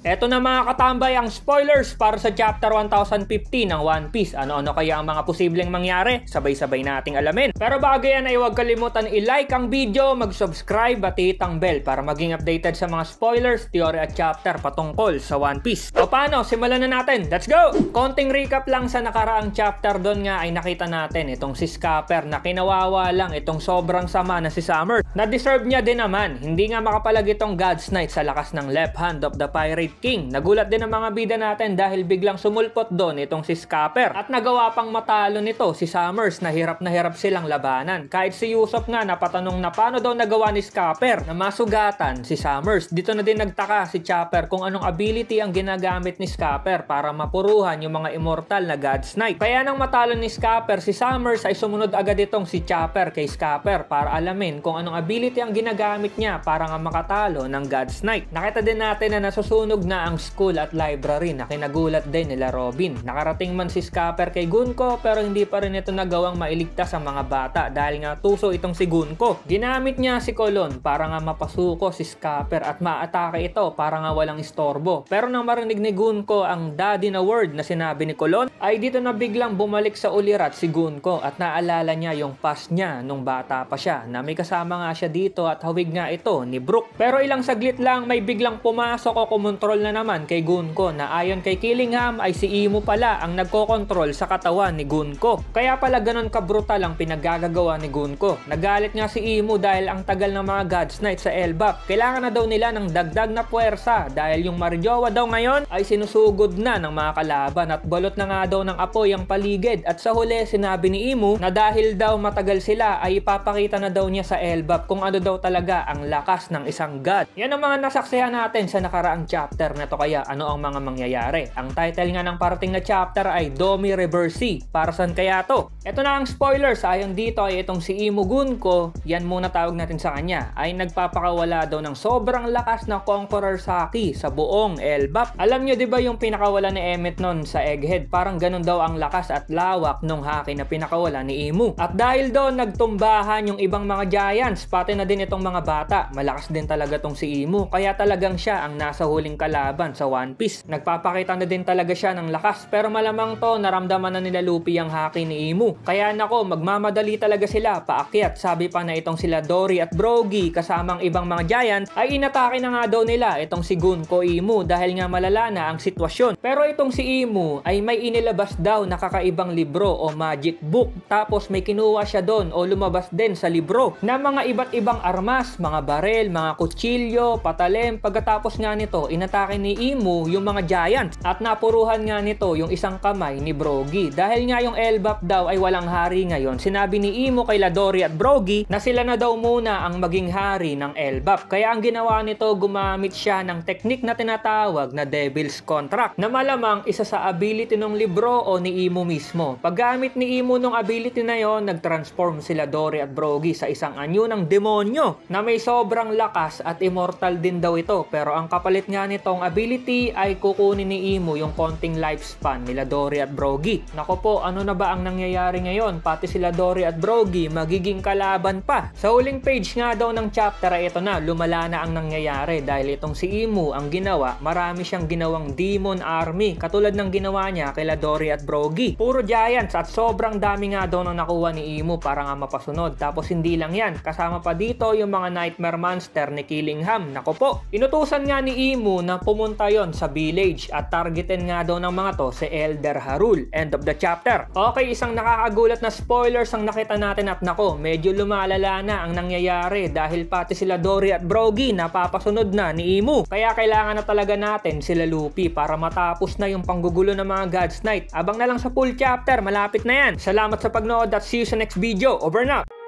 Eto na mga katambay ang spoilers para sa chapter 1015 ng One Piece. Ano-ano kaya ang mga posibleng mangyari? Sabay-sabay nating alamin. Pero bago yan ay huwag kalimutan i-like ang video, mag-subscribe at hit ang bell para maging updated sa mga spoilers, theory at chapter patungkol sa One Piece. O paano? Simulan na natin. Let's go! Konting recap lang sa nakaraang chapter, doon nga ay nakita natin itong si Scapper na kinawawa lang itong sobrang sama na si Summer. Na-deserve niya din naman. Hindi nga makapalag itong God's Knight sa lakas ng left hand of the Pirate King. Nagulat din ang mga bida natin dahil biglang sumulpot doon itong si Scapper. At nagawa pang matalo nito si Summers na hirap silang labanan. Kahit si Usopp nga napatanong na paano daw nagawa ni Scapper na masugatan si Summers. Dito na din nagtaka si Chopper kung anong ability ang ginagamit ni Scapper para mapuruhan yung mga immortal na God's Knight. Kaya nang matalo ni Scapper si Summers ay sumunod agad itong si Chopper kay Scapper para alamin kung anong ability ang ginagamit niya para nga makatalo ng God's Knight. Nakita din natin na nasusunog na ang school at library na kinagulat din nila Robin. Nakarating man si Scapper kay Gunko pero hindi pa rin ito nagawang mailigtas ang mga bata dahil nga tuso itong si Gunko. Ginamit niya si Colon para nga mapasuko si Scapper at maatake ito para nga walang istorbo. Pero nang marinig ni Gunko ang daddy na word na sinabi ni Colon ay dito na biglang bumalik sa ulirat si Gunko at naalala niya yung past niya nung bata pa siya na may kasama nga siya dito at hawig nga ito ni Brook. Pero ilang saglit lang may biglang pumasok o kumontrol na naman kay Gunko na ayon kay Killingham ay si Imu pala ang nagkokontrol sa katawan ni Gunko. Kaya pala ganon kabrutal ang pinaggagawa ni Gunko. Nagalit nga si Imu dahil ang tagal ng mga God's Knight sa Elbap. Kailangan na daw nila ng dagdag na puwersa dahil yung Marjowa daw ngayon ay sinusugod na ng mga kalaban at balot na nga daw ng apoy ang paligid. At sa huli sinabi ni Imu na dahil daw matagal sila ay ipapakita na daw niya sa Elbap kung ano daw talaga ang lakas ng isang God. Yan ang mga nasaksihan natin sa nakaraang chapter na to. Kaya ano ang mga mangyayari? Ang title nga ng parating na chapter ay Domi Reversi. Para saan kaya to? Ito na ang spoilers. Ayon dito ay itong si Imu Gunko, yan muna tawag natin sa kanya, ay nagpapakawala daw ng sobrang lakas na Conqueror Saki sa buong Elbap. Alam nyo di ba yung pinakawala ni Emmet nun sa Egghead? Parang ganun daw ang lakas at lawak nung haki na pinakawala ni Imu. At dahil doon nagtumbahan yung ibang mga giants, pati na din itong mga bata. Malakas din talaga tong si Imu. Kaya talagang siya ang nasa huling kalaban sa One Piece. Nagpapakita na din talaga siya ng lakas. Pero malamang to naramdaman na nila Luffy ang haki ni Imu. Kaya nako, magmamadali talaga sila paakyat. Sabi pa na itong sila Dory at Brogy kasamang ibang mga giants ay inatake na nga daw nila itong si Gunko Imu dahil nga malala na ang sitwasyon. Pero itong si Imu ay may inilabas daw na kakaibang libro o magic book. Tapos may kinuha siya doon o lumabas din sa libro na mga iba't ibang armas, mga barel, mga kutsilyo, patalim. Pagkatapos nga nito, inatake ni Imu yung mga giants at napuruhan nga nito yung isang kamay ni Brogy. Dahil nga yung Elbap daw ay walang hari ngayon, sinabi ni Imu kay Dory at Brogy na sila na daw muna ang maging hari ng Elbap. Kaya ang ginawa nito, gumamit siya ng teknik na tinatawag na Devil's Contract na malamang isa sa ability ng libro o ni Imu mismo. Paggamit ni Imu ng ability na yon, nagtransform sila Dory at Brogy sa isang anyo ng demonyo na may sobrang lakas at immortal din daw ito. Pero ang kapalit nga nitong ability ay kukunin ni Imu yung konting lifespan nila Dory at Brogy. Nako po, ano na ba ang nangyayari ngayon? Pati sila Dory at Brogy magiging kalaban pa. Sa huling page nga daw ng chapter ay ito na, lumala na ang nangyayari dahil itong si Imu ang ginawa, marami siyang ginawang demon army katulad ng ginawa niya kila Dory at Brogy. Puro giants at sobrang dami nga daw nang nakuha ni Imu para nga mapasunod. Tapos hindi lang yan, kasama pa dito yung mga nightmare monster ni Killingham. Nako po, inutusan nga ni Imu na pumunta yon sa village at targetin nga daw ng mga to si Elder Harul. End of the chapter. Okay, isang nakakagulat na spoilers ang nakita natin at nako, medyo lumalala na ang nangyayari dahil pati sila Dory at Brogy napapasunod na ni Imu. Kaya kailangan na talaga natin sila Luffy para matapos na yung panggugulo ng mga God's Knight. Abang na lang sa full chapter, malapit na yan. Salamat sa pagnood at see you sa next video. Over na!